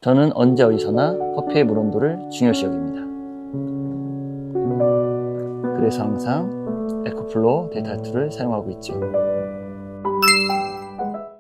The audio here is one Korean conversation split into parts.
저는 언제 어디서나 커피의 물 온도를 중요시 여깁니다. 그래서 항상 에코플로 델타2를 사용하고 있죠.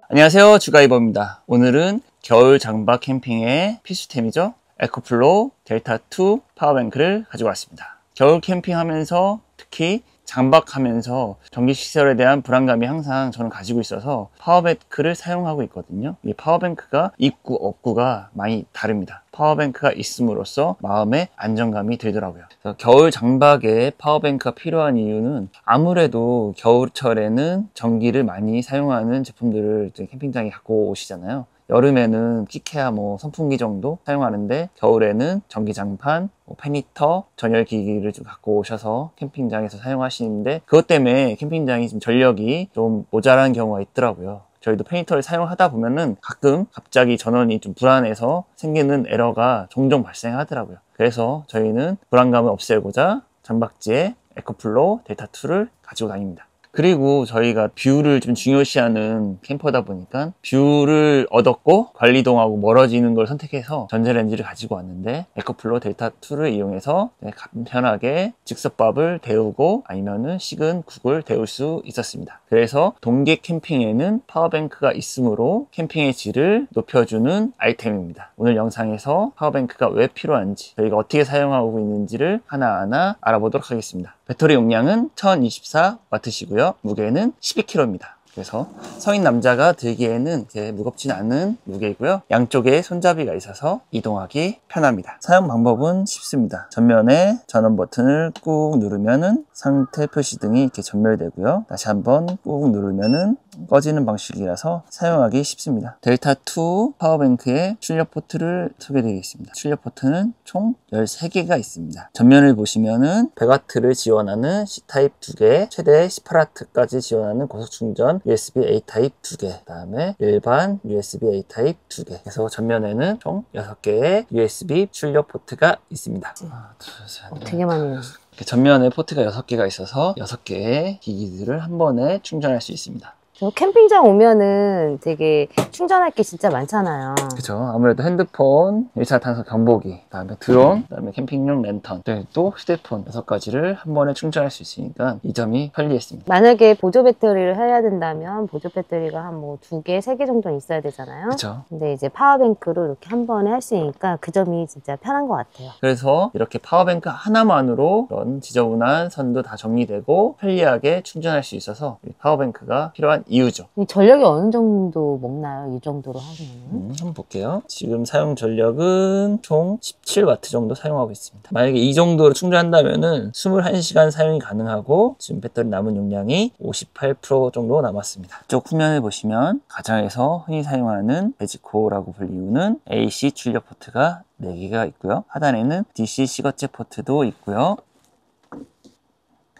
안녕하세요, 주가이버입니다. 오늘은 겨울 장박 캠핑의 필수템이죠. 에코플로 델타2 파워뱅크를 가지고 왔습니다. 겨울 캠핑하면서 특히 장박하면서 전기시설에 대한 불안감이 항상 저는 가지고 있어서 파워뱅크를 사용하고 있거든요. 이 파워뱅크가 있고 없고가 많이 다릅니다. 파워뱅크가 있음으로써 마음의 안정감이 들더라고요. 그래서 겨울 장박에 파워뱅크가 필요한 이유는 아무래도 겨울철에는 전기를 많이 사용하는 제품들을 캠핑장에 갖고 오시잖아요. 여름에는 끼케야 선풍기 정도 사용하는데 겨울에는 전기장판, 팬히터, 전열기기를 좀 갖고 오셔서 캠핑장에서 사용하시는데 그것 때문에 캠핑장이 좀 전력이 좀 모자란 경우가 있더라고요. 저희도 팬히터를 사용하다 보면은 가끔 갑자기 전원이 좀 불안해서 생기는 에러가 종종 발생하더라고요. 그래서 저희는 불안감을 없애고자 장박지에 에코플로 델타2를 가지고 다닙니다. 그리고 저희가 뷰를 좀 중요시하는 캠퍼다 보니까 뷰를 얻었고 관리동하고 멀어지는 걸 선택해서 전자레인지를 가지고 왔는데 에코플로 델타2를 이용해서 간편하게 즉석밥을 데우고 아니면은 식은 국을 데울 수 있었습니다. 그래서 동계 캠핑에는 파워뱅크가 있으므로 캠핑의 질을 높여주는 아이템입니다. 오늘 영상에서 파워뱅크가 왜 필요한지 저희가 어떻게 사용하고 있는지를 하나하나 알아보도록 하겠습니다. 배터리 용량은 1024W시고요. 무게는 12kg입니다. 그래서 성인 남자가 들기에는 무겁지는 않은 무게이고요. 양쪽에 손잡이가 있어서 이동하기 편합니다. 사용 방법은 쉽습니다. 전면에 전원 버튼을 꾹 누르면은 상태 표시등이 이렇게 전멸되고요. 다시 한번 꾹 누르면은 꺼지는 방식이라서 사용하기 쉽습니다. 델타2 파워뱅크의 출력 포트를 소개드리겠습니다. 출력 포트는 총 13개가 있습니다. 전면을 보시면은 100W를 지원하는 C타입 2개, 최대 18W까지 지원하는 고속충전 USB-A 타입 2개, 그 다음에 일반 USB-A 타입 2개. 그래서 전면에는 총 6개의 USB 출력 포트가 있습니다. 하나, 둘, 셋, 되게 많네요. 전면에 포트가 6개가 있어서 6개의 기기들을 한 번에 충전할 수 있습니다. 캠핑장 오면은 되게 충전할 게 진짜 많잖아요. 그죠. 아무래도 핸드폰, 일산탄소 경보기, 그다음에 드론, 그다음에 캠핑용 랜턴, 또 휴대폰 6가지를 한 번에 충전할 수 있으니까 이 점이 편리했습니다. 만약에 보조 배터리를 해야 된다면 보조 배터리가 한 2개, 3개 정도는 있어야 되잖아요. 그죠. 근데 이제 파워뱅크로 이렇게 한 번에 할 수 있으니까 그 점이 진짜 편한 것 같아요. 그래서 이렇게 파워뱅크 하나만으로 그런 지저분한 선도 다 정리되고 편리하게 충전할 수 있어서 파워뱅크가 필요한 이유죠. 이 전력이 어느 정도 먹나요? 이 정도로 하시면? 한번 볼게요. 지금 사용 전력은 총 17W 정도 사용하고 있습니다. 만약에 이 정도로 충전한다면은 21시간 사용이 가능하고 지금 배터리 남은 용량이 58% 정도 남았습니다. 이쪽 후면을 보시면 가정에서 흔히 사용하는 베지코라고 불리우는 AC 출력 포트가 4개가 있고요. 하단에는 DC 시거제 포트도 있고요.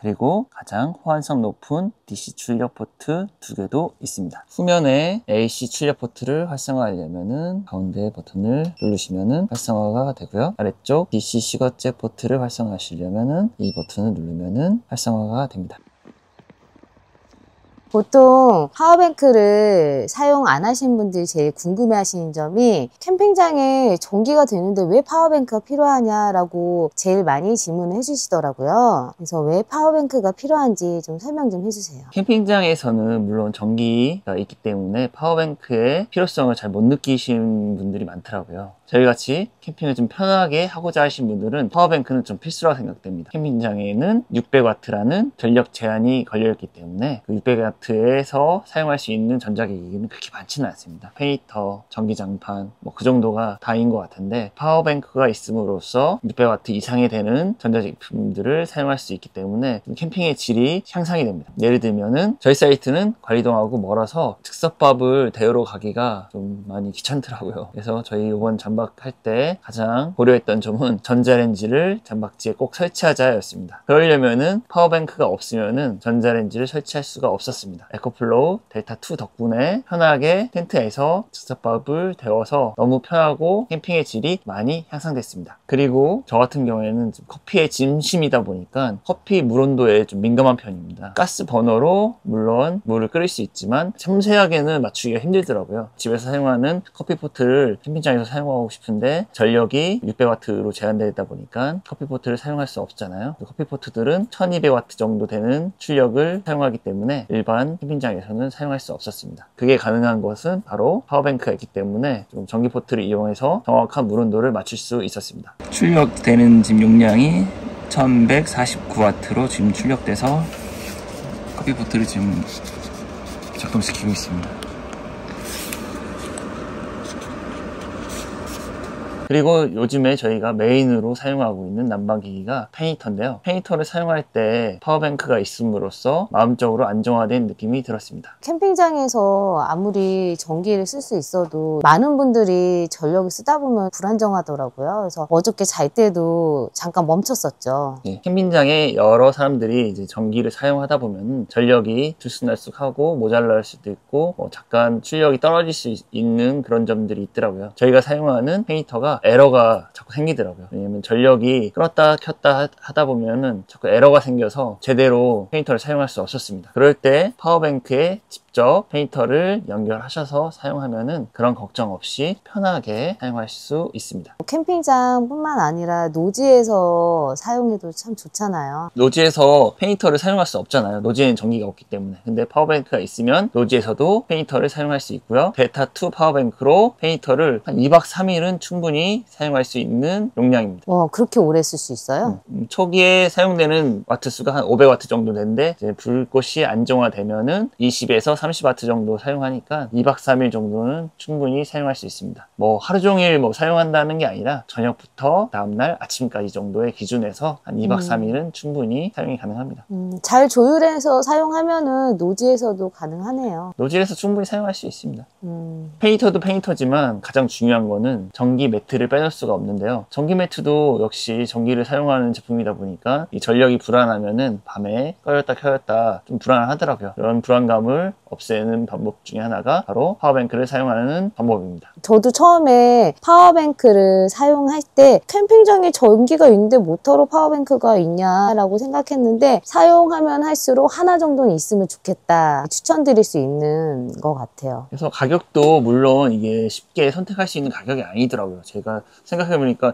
그리고 가장 호환성 높은 DC 출력 포트 2개도 있습니다. 후면에 AC 출력 포트를 활성화하려면은 가운데 버튼을 누르시면은 활성화가 되고요. 아래쪽 DC 시거제 포트를 활성화하시려면은 이 버튼을 누르면은 활성화가 됩니다. 보통 파워뱅크를 사용 안 하신 분들이 제일 궁금해 하시는 점이 캠핑장에 전기가 되는데 왜 파워뱅크가 필요하냐라고 제일 많이 질문을 해주시더라고요. 그래서 왜 파워뱅크가 필요한지 좀 설명 좀 해주세요. 캠핑장에서는 물론 전기가 있기 때문에 파워뱅크의 필요성을 잘 못 느끼시는 분들이 많더라고요. 저희같이 캠핑을 좀 편하게 하고자 하신 분들은 파워뱅크는 좀 필수라고 생각됩니다. 캠핑장에는 600W라는 전력 제한이 걸려있기 때문에 그 600W에서 사용할 수 있는 전자기기는 그렇게 많지는 않습니다. 팬히터, 전기장판 그 정도가 다인 것 같은데 파워뱅크가 있음으로써 600W 이상이 되는 전자제품들을 사용할 수 있기 때문에 캠핑의 질이 향상이 됩니다. 예를 들면은 저희 사이트는 관리동하고 멀어서 즉석밥을 데우러 가기가 좀 많이 귀찮더라고요. 그래서 저희 이번 장박할 때 가장 고려했던 점은 전자레인지를 장박지에 꼭 설치하자 였습니다. 그러려면은 파워뱅크가 없으면은 전자레인지를 설치할 수가 없었습니다. 에코플로우 델타2 덕분에 편하게 텐트에서 즉석밥을 데워서 너무 편하고 캠핑의 질이 많이 향상됐습니다. 그리고 저 같은 경우에는 커피에 진심이다 보니까 커피 물 온도에 좀 민감한 편입니다. 가스 버너로 물론 물을 끓일 수 있지만 섬세하게는 맞추기가 힘들더라고요. 집에서 사용하는 커피포트를 캠핑장에서 사용하고 싶은데 전력이 600W로 제한되다 보니까 커피포트를 사용할 수 없잖아요. 커피포트들은 1200W 정도 되는 출력을 사용하기 때문에 일반 캠핑장에서는 사용할 수 없었습니다. 그게 가능한 것은 바로 파워뱅크가 있기 때문에 좀 전기포트를 이용해서 정확한 물 온도를 맞출 수 있었습니다. 출력되는 지금 용량이 1149W로 지금 출력돼서 커피포트를 지금 작동시키고 있습니다. 그리고 요즘에 저희가 메인으로 사용하고 있는 난방기기가 페니터인데요. 페니터를 사용할 때 파워뱅크가 있음으로써 마음적으로 안정화된 느낌이 들었습니다. 캠핑장에서 아무리 전기를 쓸 수 있어도 많은 분들이 전력을 쓰다 보면 불안정하더라고요. 그래서 어저께 잘 때도 잠깐 멈췄었죠. 네, 캠핑장에 여러 사람들이 이제 전기를 사용하다 보면 전력이 들쑥날쑥하고 모자랄 수도 있고 잠깐 출력이 떨어질 수 있는 그런 점들이 있더라고요. 저희가 사용하는 페니터가 에러가 자꾸 생기더라고요. 왜냐면 전력이 끌었다 켰다 하다 보면은 자꾸 에러가 생겨서 제대로 페니터를 사용할 수 없었습니다. 그럴 때 파워뱅크에 직접 페니터를 연결하셔서 사용하면은 그런 걱정 없이 편하게 사용할 수 있습니다. 캠핑장뿐만 아니라 노지에서 사용해도 참 좋잖아요. 노지에서 페니터를 사용할 수 없잖아요. 노지에는 전기가 없기 때문에. 근데 파워뱅크가 있으면 노지에서도 페니터를 사용할 수 있고요. 델타2 파워뱅크로 페니터를 한 2박 3일은 충분히 사용할 수 있는 용량입니다. 와, 그렇게 오래 쓸 수 있어요? 초기에 사용되는 와트수가 한 500W 정도 되는데 이제 불꽃이 안정화되면은 20에서 30W 정도 사용하니까 2박 3일 정도는 충분히 사용할 수 있습니다. 하루 종일 사용한다는 게 아니라 저녁부터 다음날 아침까지 정도의 기준에서 한 2박 3일은 충분히 사용이 가능합니다. 잘 조율해서 사용하면은 노지에서도 가능하네요. 노지에서 충분히 사용할 수 있습니다. 페니터도 페니터지만 가장 중요한 거는 전기 매트를 빼놓을 수가 없는데요. 전기 매트도 역시 전기를 사용하는 제품이다 보니까 이 전력이 불안하면은 밤에 꺼였다 켜였다 좀 불안하더라고요. 이런 불안감을 없애는 방법 중에 하나가 바로 파워뱅크를 사용하는 방법입니다. 저도 처음에 파워뱅크를 사용할 때 캠핑장에 전기가 있는데 뭐하러 파워뱅크가 있냐라고 생각했는데 사용하면 할수록 하나 정도는 있으면 좋겠다 추천드릴 수 있는 것 같아요. 그래서 가격도 물론 이게 쉽게 선택할 수 있는 가격이 아니더라고요. 제가 생각해보니까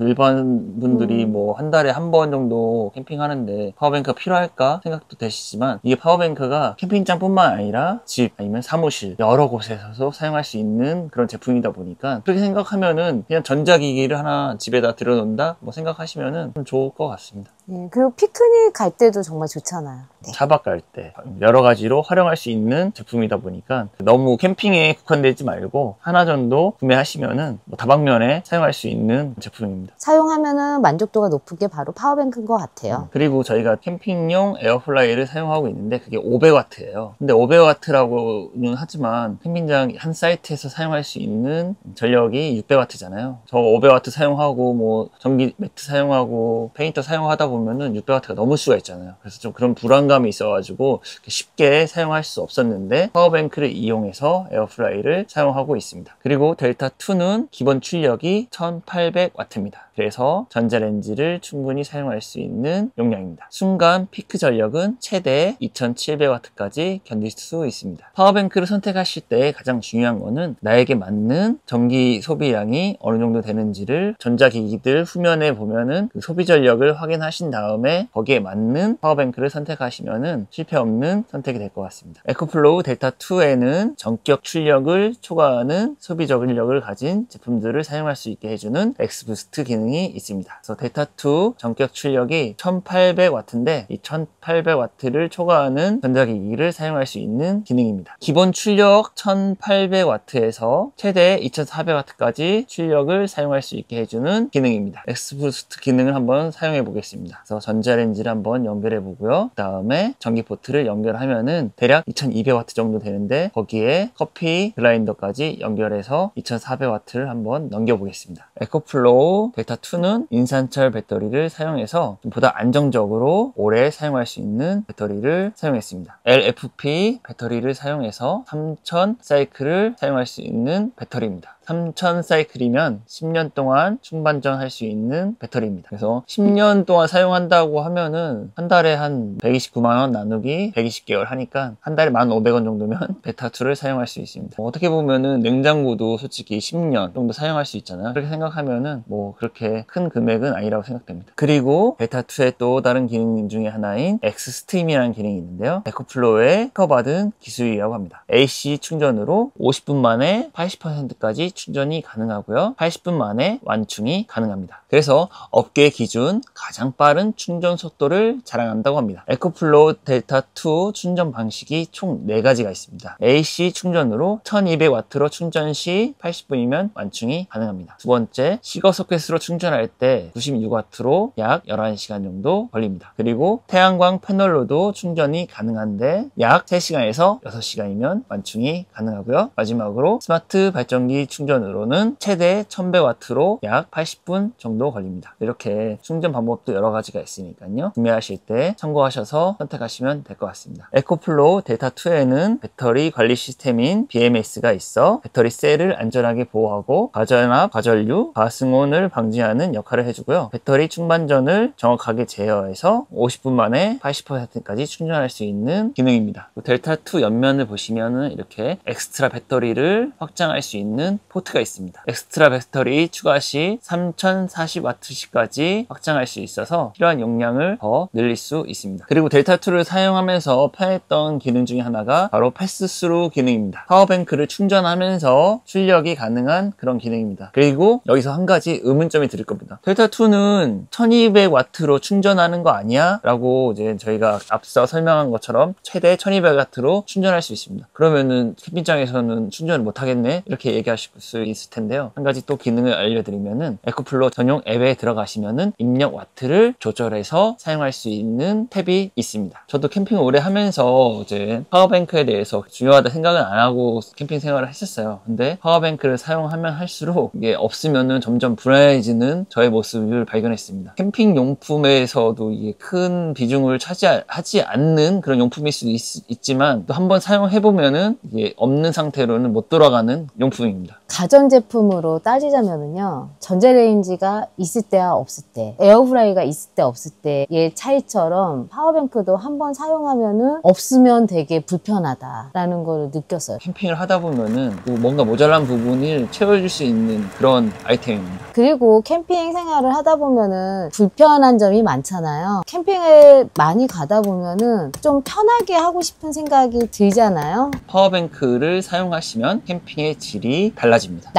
일반 분들이 한 달에 한 번 정도 캠핑하는데 파워뱅크가 필요할까 생각도 되시지만 이게 파워뱅크가 캠핑장뿐만 아니라 집 아니면 사무실 여러 곳에서도 사용할 수 있는 그런 제품이다 보니까 그렇게 생각하면은 그냥 전자기기를 하나 집에다 들여놓는다 생각하시면은 좀 좋을 것 같습니다. 네, 그리고 피크닉 갈 때도 정말 좋잖아요. 네. 차박 갈 때 여러 가지로 활용할 수 있는 제품이다 보니까 너무 캠핑에 국한되지 말고 하나 정도 구매하시면은 다방면에 사용할 수 있는 제품입니다. 사용하면은 만족도가 높은 게 바로 파워뱅크인 것 같아요. 그리고 저희가 캠핑용 에어플라이를 사용하고 있는데 그게 500W예요. 근데 500W라고는 하지만 캠핑장 한 사이트에서 사용할 수 있는 전력이 600W잖아요. 저 500W 사용하고 전기 매트 사용하고 페인터 사용하다 보면은 600W가 넘을 수가 있잖아요. 그래서 좀 그런 불안감이 있어가지고 쉽게 사용할 수 없었는데 파워뱅크를 이용해서 에어프라이를 사용하고 있습니다. 그리고 델타2는 기본 출력이 1800W입니다. 그래서 전자레인지를 충분히 사용할 수 있는 용량입니다. 순간 피크 전력은 최대 2700W까지 견딜 수 있습니다. 파워뱅크를 선택하실 때 가장 중요한 거는 나에게 맞는 전기 소비량이 어느 정도 되는지를 전자기기들 후면에 보면은 그 소비 전력을 확인하신 다음에 거기에 맞는 파워뱅크를 선택하시면은 실패 없는 선택이 될 것 같습니다. 에코플로우 델타2에는 전격 출력을 초과하는 소비 전력을 가진 제품들을 사용할 수 있게 해주는 엑스부스트 기능이 있습니다. 그래서 델타2 전격 출력이 1800W인데 이 1800W를 초과하는 전자기기를 사용할 수 있는 기능입니다. 기본 출력 1800W에서 최대 2400W까지 출력을 사용할 수 있게 해주는 기능입니다. 엑스부스트 기능을 한번 사용해 보겠습니다. 그래서 전자레인지를 한번 연결해 보고요. 그 다음에 전기 포트를 연결하면은 대략 2200W 정도 되는데 거기에 커피 블라인더까지 연결해서 2400W를 한번 넘겨 보겠습니다. 에코플로우 델타2는 인산철 배터리를 사용해서 좀 보다 안정적으로 오래 사용할 수 있는 배터리를 사용했습니다. LFP 배터리를 사용해서 3000 사이클을 사용할 수 있는 배터리입니다. 3000 사이클이면 10년 동안 충반전 할 수 있는 배터리입니다. 그래서 10년 동안 사용한다고 하면은 한 달에 한 129만원 나누기 120개월 하니까 한 달에 1,500원 정도면 베타2를 사용할 수 있습니다. 어떻게 보면은 냉장고도 솔직히 10년 정도 사용할 수 있잖아요. 그렇게 생각하면은 뭐 그렇게 큰 금액은 아니라고 생각됩니다. 그리고 베타2의 또 다른 기능 중에 하나인 엑스스트림이라는 기능이 있는데요. 에코플로우에 특허받은 기술이라고 합니다. AC 충전으로 50분 만에 80%까지 충전이 가능하고요. 80분 만에 완충이 가능합니다. 그래서 업계 기준 가장 빠른 충전 속도를 자랑한다고 합니다. 에코플로우 델타2 충전 방식이 총 4가지가 있습니다. AC 충전으로 1200W로 충전 시 80분이면 완충이 가능합니다. 두 번째, 시거 소켓으로 충전할 때 96W로 약 11시간 정도 걸립니다. 그리고 태양광 패널로도 충전이 가능한데 약 3시간에서 6시간이면 완충이 가능하고요. 마지막으로 스마트 발전기 충전으로는 최대 1100W로 약 80분 정도 걸립니다. 이렇게 충전 방법도 여러 가지가 있으니까요. 구매하실 때 참고하셔서 선택하시면 될 것 같습니다. 에코플로우 델타2에는 배터리 관리 시스템인 BMS가 있어 배터리 셀을 안전하게 보호하고 과전압, 과전류, 과승온을 방지하는 역할을 해주고요. 배터리 충반전을 정확하게 제어해서 50분 만에 80%까지 충전할 수 있는 기능입니다. 델타2 옆면을 보시면은 이렇게 엑스트라 배터리를 확장할 수 있는 포트가 있습니다. 엑스트라 배터리 추가 시 3040W까지 확장할 수 있어서 필요한 용량을 더 늘릴 수 있습니다. 그리고 델타2를 사용하면서 편했던 기능 중에 하나가 바로 패스스루 기능입니다. 파워뱅크를 충전하면서 출력이 가능한 그런 기능입니다. 그리고 여기서 한 가지 의문점이 들을 겁니다. 델타2는 1200W로 충전하는 거 아니야? 라고 이제 저희가 앞서 설명한 것처럼 최대 1200W로 충전할 수 있습니다. 그러면은 캠핑장에서는 충전을 못 하겠네? 이렇게 얘기하실 수 있을 텐데요. 한 가지 또 기능을 알려드리면은 에코플로우 전용 앱에 들어가시면은 입력 와트를 조절해서 사용할 수 있는 탭이 있습니다. 저도 캠핑을 오래 하면서 이제 파워뱅크에 대해서 중요하다 생각은 안 하고 캠핑 생활을 했었어요. 근데 파워뱅크를 사용하면 할수록 이게 없으면은 점점 불안해지는 저의 모습을 발견했습니다. 캠핑 용품에서도 이게 큰 비중을 차지하지 않는 그런 용품일 수도 있지만 또 한번 사용해보면은 이게 없는 상태로는 못 돌아가는 용품입니다. 가전제품으로 따지자면요. 전자레인지가 있을 때와 없을 때, 에어프라이가 있을 때 없을 때의 차이처럼 파워뱅크도 한번 사용하면은 없으면 되게 불편하다라는 걸 느꼈어요. 캠핑을 하다 보면은 뭔가 모자란 부분을 채워줄 수 있는 그런 아이템입니다. 그리고 캠핑 생활을 하다 보면은 불편한 점이 많잖아요. 캠핑을 많이 가다 보면은 좀 편하게 하고 싶은 생각이 들잖아요. 파워뱅크를 사용하시면 캠핑의 질이 달라집니다.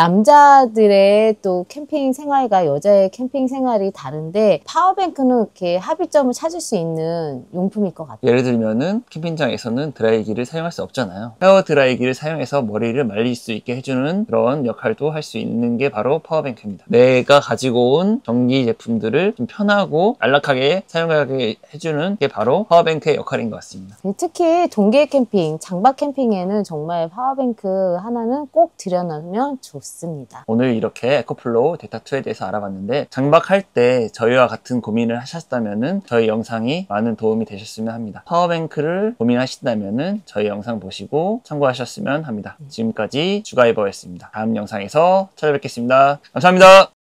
남자들의 또 캠핑 생활과 여자의 캠핑 생활이 다른데 파워뱅크는 이렇게 합의점을 찾을 수 있는 용품일 것 같아요. 예를 들면은 캠핑장에서는 드라이기를 사용할 수 없잖아요. 헤어 드라이기를 사용해서 머리를 말릴 수 있게 해주는 그런 역할도 할 수 있는 게 바로 파워뱅크입니다. 내가 가지고 온 전기 제품들을 좀 편하고 안락하게 사용하게 해주는 게 바로 파워뱅크의 역할인 것 같습니다. 특히 동계 캠핑, 장박 캠핑에는 정말 파워뱅크 하나는 꼭 들여놓으면 좋습니다. 오늘 이렇게 에코플로우 델타2에 대해서 알아봤는데 장박할 때 저희와 같은 고민을 하셨다면은 저희 영상이 많은 도움이 되셨으면 합니다. 파워뱅크를 고민하신다면은 저희 영상 보시고 참고하셨으면 합니다. 지금까지 주가이버였습니다. 다음 영상에서 찾아뵙겠습니다. 감사합니다.